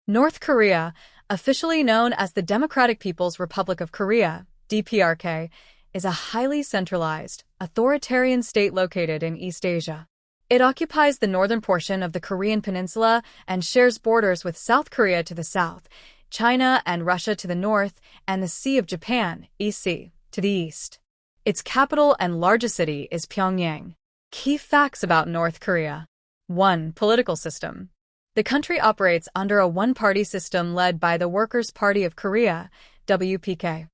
North Korea, officially known as the Democratic People's Republic of Korea, DPRK, is a highly centralized, authoritarian state located in East Asia. It occupies the northern portion of the Korean peninsula and shares borders with South Korea to the south, China and Russia to the north, and the Sea of Japan, EC, to the east. Its capital and largest city is Pyongyang. Key facts about North Korea. 1. Political system. The country operates under a one-party system led by the Workers' Party of Korea, WPK.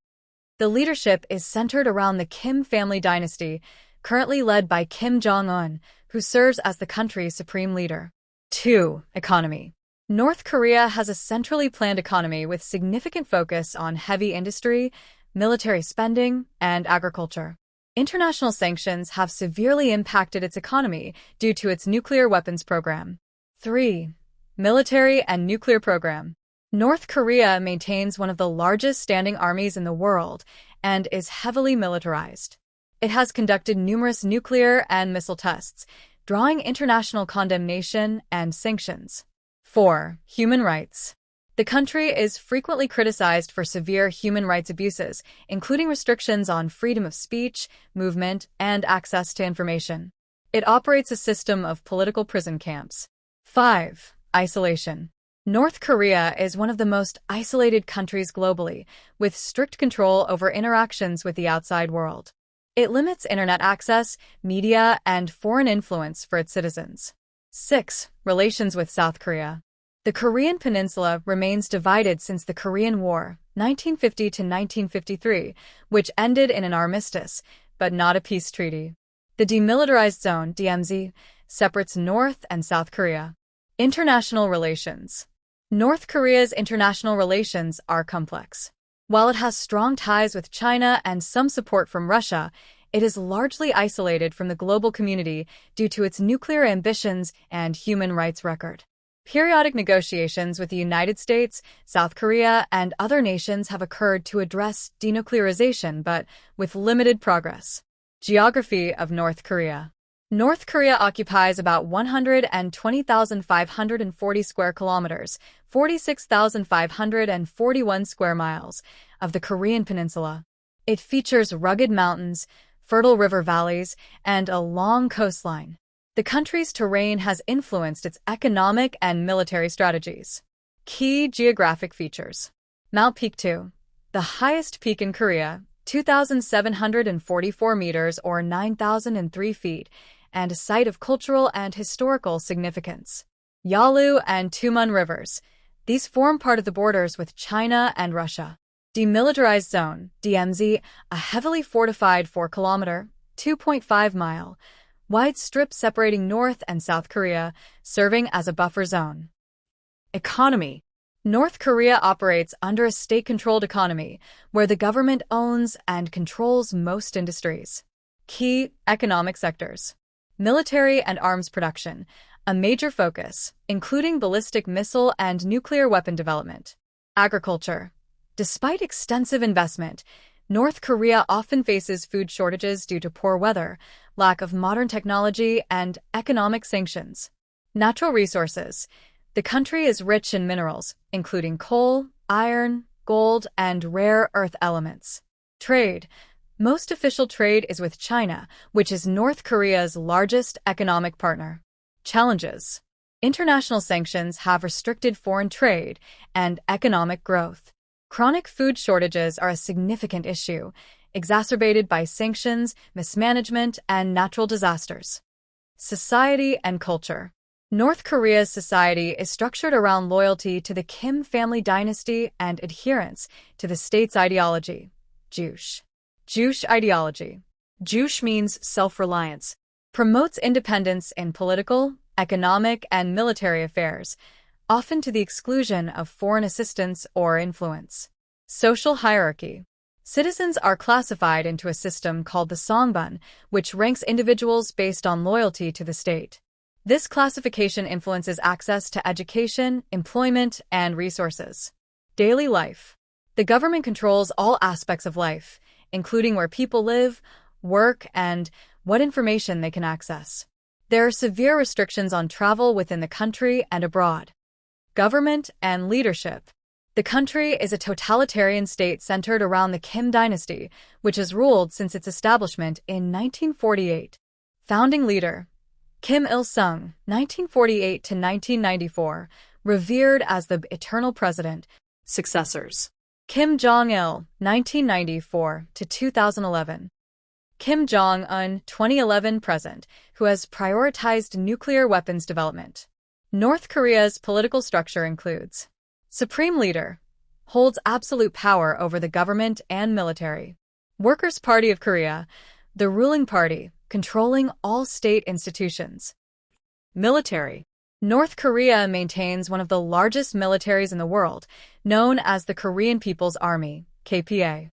The leadership is centered around the Kim family dynasty, currently led by Kim Jong-un, who serves as the country's supreme leader. 2. Economy. North Korea has a centrally planned economy with significant focus on heavy industry, military spending, and agriculture. International sanctions have severely impacted its economy due to its nuclear weapons program. 3. Military and nuclear program. North Korea maintains one of the largest standing armies in the world and is heavily militarized. It has conducted numerous nuclear and missile tests, drawing international condemnation and sanctions. 4. Human rights. The country is frequently criticized for severe human rights abuses, including restrictions on freedom of speech, movement, and access to information. It operates a system of political prison camps. 5. Isolation. North Korea is one of the most isolated countries globally, with strict control over interactions with the outside world. It limits internet access, media, and foreign influence for its citizens. 6. Relations with South Korea. The Korean peninsula remains divided since the Korean War, 1950 to 1953, which ended in an armistice, but not a peace treaty. The Demilitarized Zone, DMZ, separates North and South Korea. International relations. North Korea's international relations are complex. While it has strong ties with China and some support from Russia, it is largely isolated from the global community due to its nuclear ambitions and human rights record. Periodic negotiations with the United States, South Korea, and other nations have occurred to address denuclearization, but with limited progress. Geography of North Korea. North Korea occupies about 120,540 square kilometers, 46,541 square miles, of the Korean peninsula. It features rugged mountains, fertile river valleys, and a long coastline. The country's terrain has influenced its economic and military strategies. Key geographic features. Mount Pektu, the highest peak in Korea, 2,744 meters or 9,003 feet, and a site of cultural and historical significance. Yalu and Tumun rivers. These form part of the borders with China and Russia. Demilitarized Zone, DMZ, a heavily fortified 4-kilometer, 2.5-mile, wide strip separating North and South Korea, serving as a buffer zone. Economy. North Korea operates under a state-controlled economy, where the government owns and controls most industries. Key economic sectors. Military and arms production, a major focus, including ballistic missile and nuclear weapon development. Agriculture. Despite extensive investment, North Korea often faces food shortages due to poor weather, lack of modern technology, and economic sanctions. Natural resources. The country is rich in minerals, including coal, iron, gold, and rare earth elements. Trade. Most official trade is with China, which is North Korea's largest economic partner. Challenges. International sanctions have restricted foreign trade and economic growth. Chronic food shortages are a significant issue, exacerbated by sanctions, mismanagement, and natural disasters. Society and culture. North Korea's society is structured around loyalty to the Kim family dynasty and adherence to the state's ideology. Juche. Juche ideology. Juche means self-reliance. Promotes independence in political, economic, and military affairs, often to the exclusion of foreign assistance or influence. Social hierarchy. Citizens are classified into a system called the Songbun, which ranks individuals based on loyalty to the state. This classification influences access to education, employment, and resources. Daily life. The government controls all aspects of life, including where people live, work, and what information they can access. There are severe restrictions on travel within the country and abroad. Government and leadership. The country is a totalitarian state centered around the Kim dynasty, which has ruled since its establishment in 1948. Founding leader Kim Il-sung, 1948 to 1994, revered as the eternal president. Successors: Kim Jong-il, 1994 to 2011. Kim Jong-un, 2011 present, who has prioritized nuclear weapons development. North Korea's political structure includes Supreme Leader, holds absolute power over the government and military. Workers' Party of Korea, the ruling party, controlling all state institutions. Military. North Korea maintains one of the largest militaries in the world, known as the Korean People's Army, KPA.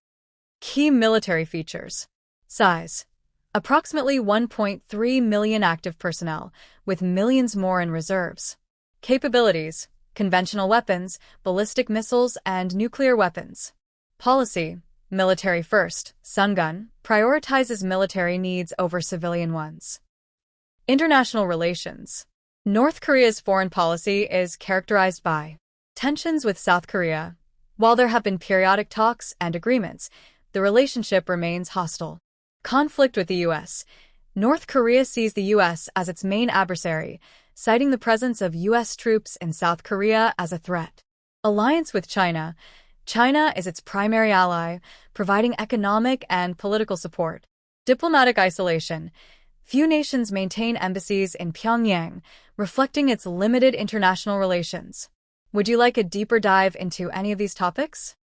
Key military features. Size: approximately 1.3 million active personnel, with millions more in reserves. Capabilities: conventional weapons, ballistic missiles, and nuclear weapons. Policy: military first. Sungun prioritizes military needs over civilian ones. International relations. North Korea's foreign policy is characterized by tensions with South Korea. While there have been periodic talks and agreements, the relationship remains hostile. Conflict with the U.S. North Korea sees the U.S. as its main adversary, citing the presence of U.S. troops in South Korea as a threat. Alliance with China. China is its primary ally, providing economic and political support. Diplomatic isolation. Few nations maintain embassies in Pyongyang, reflecting its limited international relations. Would you like a deeper dive into any of these topics?